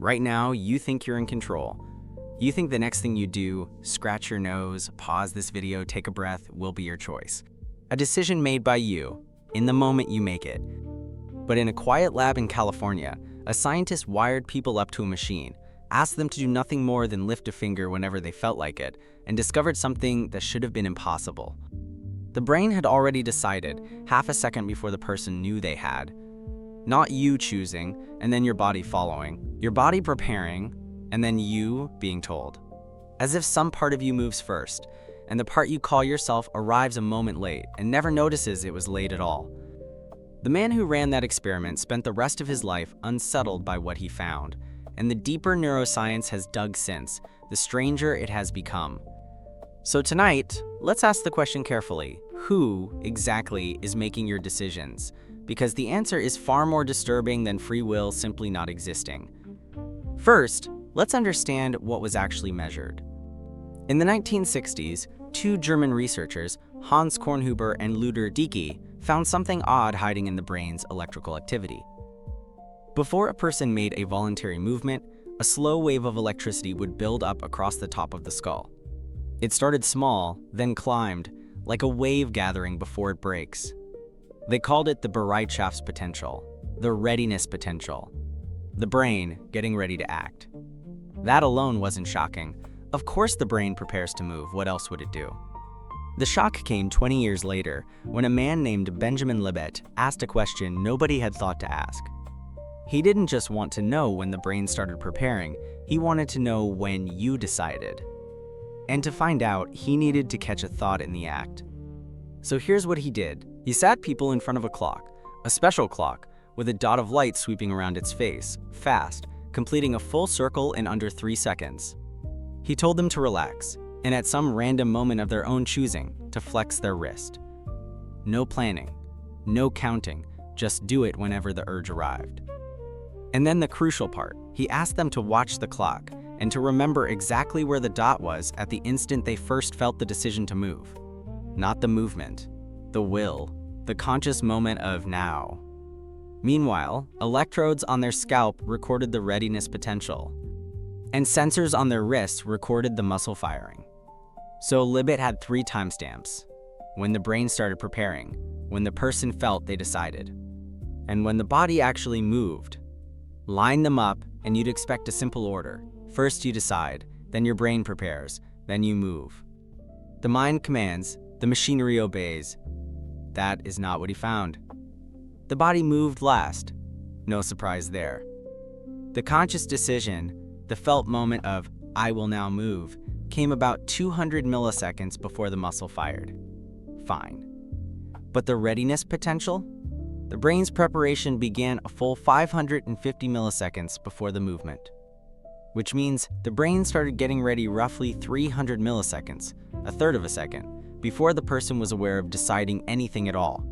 Right now, you think you're in control. You think the next thing you do, scratch your nose, pause this video, take a breath, will be your choice. A decision made by you, in the moment you make it. But in a quiet lab in California, a scientist wired people up to a machine, asked them to do nothing more than lift a finger whenever they felt like it, and discovered something that should have been impossible. The brain had already decided, half a second before the person knew they had. Not you choosing, and then your body following, your body preparing, and then you being told. As if some part of you moves first, and the part you call yourself arrives a moment late and never notices it was late at all. The man who ran that experiment spent the rest of his life unsettled by what he found, and the deeper neuroscience has dug since, the stranger it has become. So tonight, let's ask the question carefully: who exactly is making your decisions? Because the answer is far more disturbing than free will simply not existing. First, let's understand what was actually measured. In the 1960s, two German researchers, Hans Kornhuber and Libet Deecke, found something odd hiding in the brain's electrical activity. Before a person made a voluntary movement, a slow wave of electricity would build up across the top of the skull. It started small, then climbed, like a wave gathering before it breaks. They called it the Bereitschaftspotential, the readiness potential, the brain getting ready to act. That alone wasn't shocking. Of course the brain prepares to move, what else would it do? The shock came 20 years later, when a man named Benjamin Libet asked a question nobody had thought to ask. He didn't just want to know when the brain started preparing, he wanted to know when you decided. And to find out, he needed to catch a thought in the act. So here's what he did. He sat people in front of a clock, a special clock, with a dot of light sweeping around its face, fast, completing a full circle in under 3 seconds. He told them to relax, and at some random moment of their own choosing, to flex their wrist. No planning, no counting, just do it whenever the urge arrived. And then the crucial part, he asked them to watch the clock and to remember exactly where the dot was at the instant they first felt the decision to move. Not the movement, the will, the conscious moment of now. Meanwhile, electrodes on their scalp recorded the readiness potential, and sensors on their wrists recorded the muscle firing. So Libet had 3 timestamps: when the brain started preparing, when the person felt they decided, and when the body actually moved. Line them up and you'd expect a simple order. First you decide, then your brain prepares, then you move. The mind commands, the machinery obeys. That is not what he found. The body moved last. No surprise there. The conscious decision, the felt moment of, I will now move, came about 200 milliseconds before the muscle fired. Fine. But the readiness potential? The brain's preparation began a full 550 milliseconds before the movement. Which means the brain started getting ready roughly 300 milliseconds, a third of a second, before the person was aware of deciding anything at all.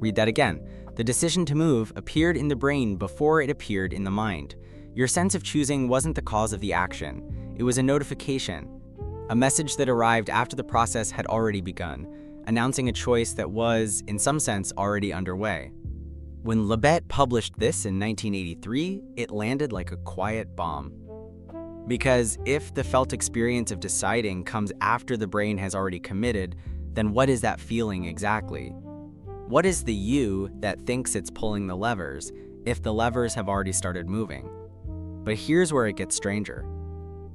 Read that again. The decision to move appeared in the brain before it appeared in the mind. Your sense of choosing wasn't the cause of the action. It was a notification, a message that arrived after the process had already begun, announcing a choice that was, in some sense, already underway. When Libet published this in 1983, it landed like a quiet bomb. Because if the felt experience of deciding comes after the brain has already committed, then what is that feeling exactly? What is the you that thinks it's pulling the levers if the levers have already started moving? But here's where it gets stranger.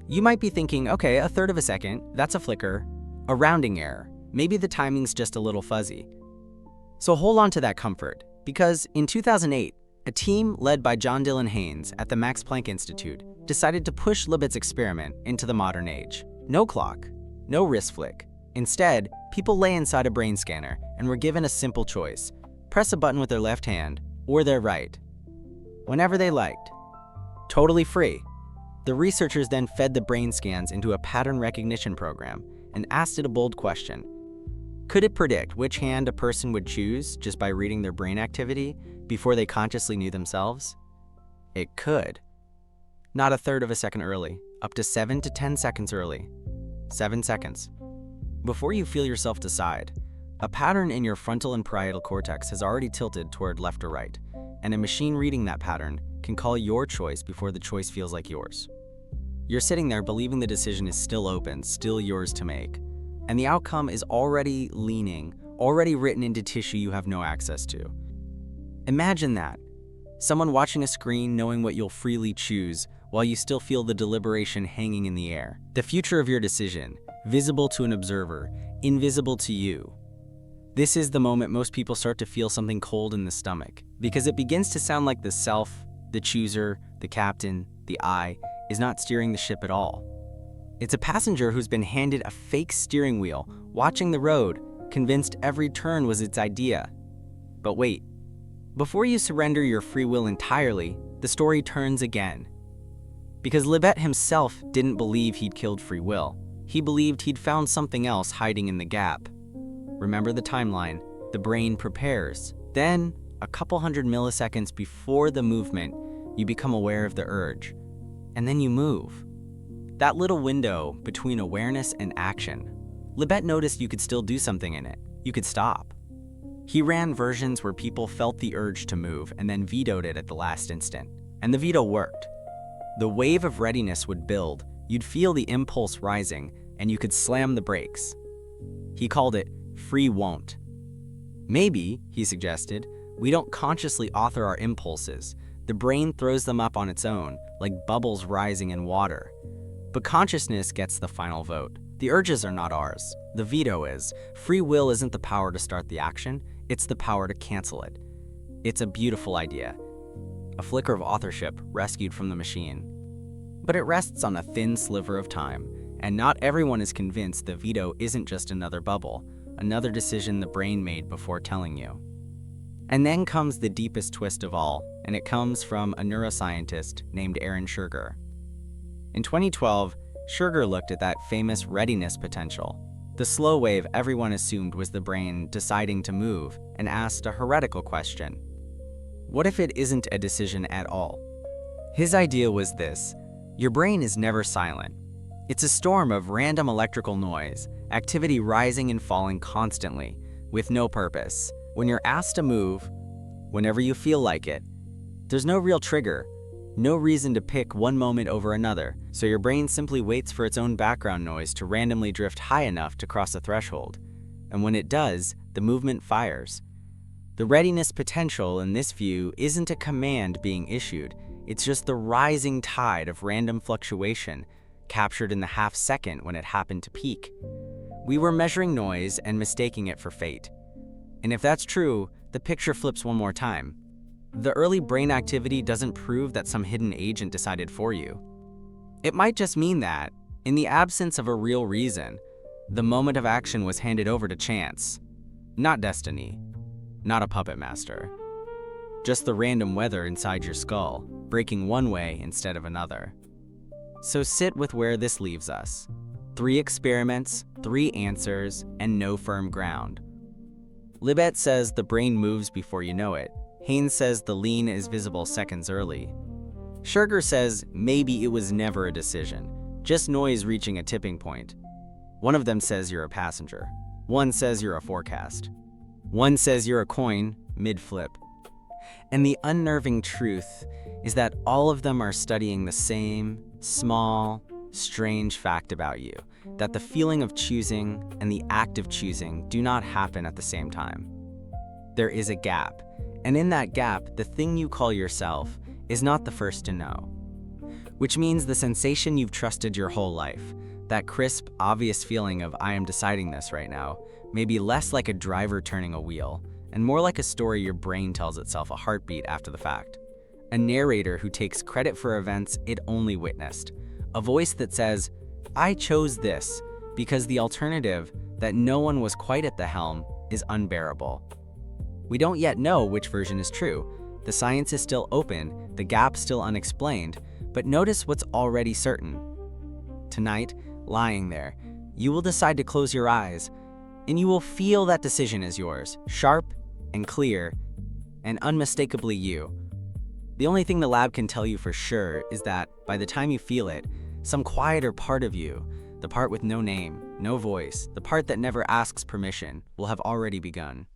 You might be thinking, okay, a third of a second, that's a flicker, a rounding error. Maybe the timing's just a little fuzzy. So hold on to that comfort, because in 2008, a team led by John Dylan Haynes at the Max Planck Institute decided to push Libet's experiment into the modern age. No clock, no wrist flick. Instead, people lay inside a brain scanner and were given a simple choice: press a button with their left hand or their right, whenever they liked. Totally free. The researchers then fed the brain scans into a pattern recognition program and asked it a bold question. Could it predict which hand a person would choose just by reading their brain activity before they consciously knew themselves? It could. Not a third of a second early, up to 7 to 10 seconds early. 7 seconds. Before you feel yourself decide, a pattern in your frontal and parietal cortex has already tilted toward left or right, and a machine reading that pattern can call your choice before the choice feels like yours. You're sitting there believing the decision is still open, still yours to make, and the outcome is already written into tissue you have no access to. Imagine that. Someone watching a screen knowing what you'll freely choose while you still feel the deliberation hanging in the air. The future of your decision, visible to an observer, invisible to you. This is the moment most people start to feel something cold in the stomach, because it begins to sound like the self, the chooser, the captain, the I, is not steering the ship at all. It's a passenger who's been handed a fake steering wheel, watching the road, convinced every turn was its idea. But wait, before you surrender your free will entirely, the story turns again. Because Libet himself didn't believe he'd killed free will. He believed he'd found something else hiding in the gap. Remember the timeline. The brain prepares. Then, a couple hundred milliseconds before the movement, you become aware of the urge. And then you move. That little window between awareness and action. Libet noticed you could still do something in it. You could stop. He ran versions where people felt the urge to move and then vetoed it at the last instant. And the veto worked. The wave of readiness would build, you'd feel the impulse rising, and you could slam the brakes. He called it free won't. Maybe, he suggested, we don't consciously author our impulses. The brain throws them up on its own, like bubbles rising in water. But consciousness gets the final vote. The urges are not ours. The veto is. Free will isn't the power to start the action, it's the power to cancel it. It's a beautiful idea. A flicker of authorship rescued from the machine. But it rests on a thin sliver of time, and not everyone is convinced the veto isn't just another bubble, another decision the brain made before telling you. And then comes the deepest twist of all, and it comes from a neuroscientist named Aaron Schurger. In 2012, Schurger looked at that famous readiness potential, the slow wave everyone assumed was the brain deciding to move, and asked a heretical question. What if it isn't a decision at all? His idea was this: your brain is never silent. It's a storm of random electrical noise, activity rising and falling constantly, with no purpose. When you're asked to move, whenever you feel like it, there's no real trigger, no reason to pick one moment over another, so your brain simply waits for its own background noise to randomly drift high enough to cross a threshold. And when it does, the movement fires. The readiness potential in this view isn't a command being issued, it's just the rising tide of random fluctuation captured in the half second when it happened to peak. We were measuring noise and mistaking it for fate. And if that's true, the picture flips one more time. The early brain activity doesn't prove that some hidden agent decided for you. It might just mean that, in the absence of a real reason, the moment of action was handed over to chance. Not destiny. Not a puppet master. Just the random weather inside your skull, breaking one way instead of another. So sit with where this leaves us. 3 experiments, 3 answers, and no firm ground. Libet says the brain moves before you know it. Haynes says the lean is visible seconds early. Schurger says maybe it was never a decision, just noise reaching a tipping point. One of them says you're a passenger. One says you're a forecast. One says you're a coin, mid-flip. And the unnerving truth is that all of them are studying the same, small, strange fact about you, that the feeling of choosing and the act of choosing do not happen at the same time. There is a gap, and in that gap, the thing you call yourself is not the first to know. Which means the sensation you've trusted your whole life, that crisp, obvious feeling of I am deciding this right now, may be less like a driver turning a wheel, and more like a story your brain tells itself a heartbeat after the fact. A narrator who takes credit for events it only witnessed. A voice that says, I chose this because the alternative, that no one was quite at the helm, is unbearable. We don't yet know which version is true. The science is still open, the gap still unexplained, but notice what's already certain. Tonight, lying there, you will decide to close your eyes, and you will feel that decision is yours, sharp and clear, and unmistakably you. The only thing the lab can tell you for sure is that, by the time you feel it, some quieter part of you, the part with no name, no voice, the part that never asks permission, will have already begun.